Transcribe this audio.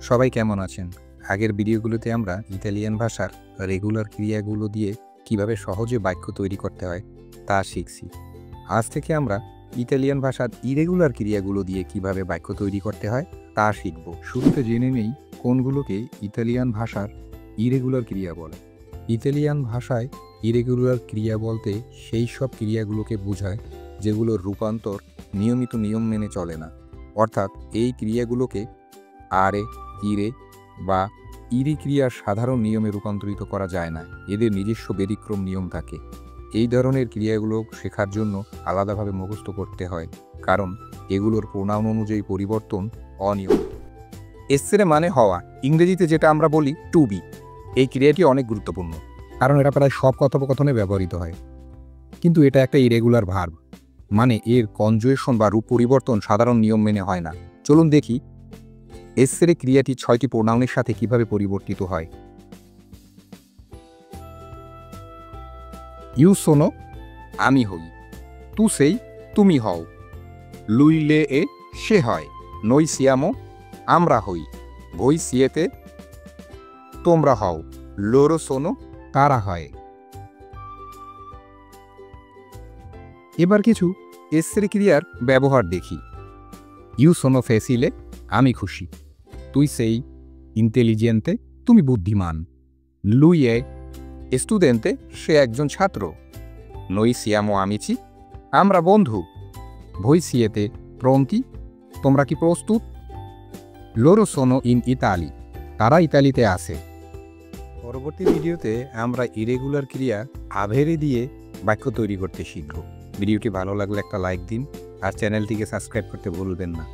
সবাই কেমন আছেন? আগের ভিডিওগুলোতে আমরা ইতালিয়ান ভাষার রেগুলার ক্রিয়াগুলো দিয়ে কিভাবে সহজে বাক্য তৈরি করতে হয় তা শিখছি। আজ থেকে আমরা ইতালিয়ান ভাষার ইরেগুলার ক্রিয়াগুলো দিয়ে কিভাবে বাক্য তৈরি করতে হয় তা শিখব। শুরুতে জেনে নেই কোনগুলোকে ইতালিয়ান ভাষার ইরেগুলার ক্রিয়া বলে। ইতালিয়ান ভাষায় ইরেগুলার ক্রিয়া বলতে সেই সব ক্রিয়াগুলোকে বোঝায় যেগুলোর রূপান্তর নিয়মিত নিয়ম মেনে চলে না। অর্থাৎ এই ক্রিয়াগুলোকে আরে, ইরে বা ইরি ক্রিয়ার সাধারণ নিয়মে রূপান্তরিত করা যায় না। এদের নিজস্ব ব্যতিক্রম নিয়ম থাকে। এই ধরনের ক্রিয়াগুলো শেখার জন্য আলাদাভাবে মুখস্থ করতে হয়, কারণ এগুলোর প্রোনাউন অনুযায়ী পরিবর্তন অনিয়ম। এসেরে মানে হওয়া, ইংরেজিতে যেটা আমরা বলি টু বি। এই ক্রিয়াটি অনেক গুরুত্বপূর্ণ, কারণ এটা প্রায় সব কথোপকথনে ব্যবহৃত হয়। কিন্তু এটা একটা ইরেগুলার ভার্ব, মানে এর কনজুয়েশন বা রূপ পরিবর্তন সাধারণ নিয়ম মেনে হয় না। চলুন দেখি এসেরে ক্রিয়াটি 6টি প্রোনাউনের সাথে কিভাবে পরিবর্তিত হয়। ইউ সোনো, আমি হই। তু সেই, তুমি হও। লুই লে এ, সে হয়। নই সিয়ামো, আমরা হই। ভই সিয়েতে, তোমরা হও। লোরো সোনো, তারা হয়। এবার কিছু এসেরে ক্রিয়ার ব্যবহার দেখি। ইউ সোনো ফেসিলে, আমি খুশি। তুই সেই ইন্টেলিজেন্তে, তুমি বুদ্ধিমান। লুই এ স্টুডেন্টে, সে একজন ছাত্র। নই সিয়ামো আমিচি, আমরা বন্ধু। ভই সিয়েতে প্রন্তি, তোমরা কি প্রস্তুত? লোরো সোনো ইন ইতালি, তারা ইতালিতে আছে। পরবর্তী ভিডিওতে আমরা ইরেগুলার ক্রিয়া আভেরে দিয়ে বাক্য তৈরি করতে শিখব। ভিডিওটি ভালো লাগলে একটা লাইক দিন আর চ্যানেলটিকে সাবস্ক্রাইব করতে ভুলবেন না।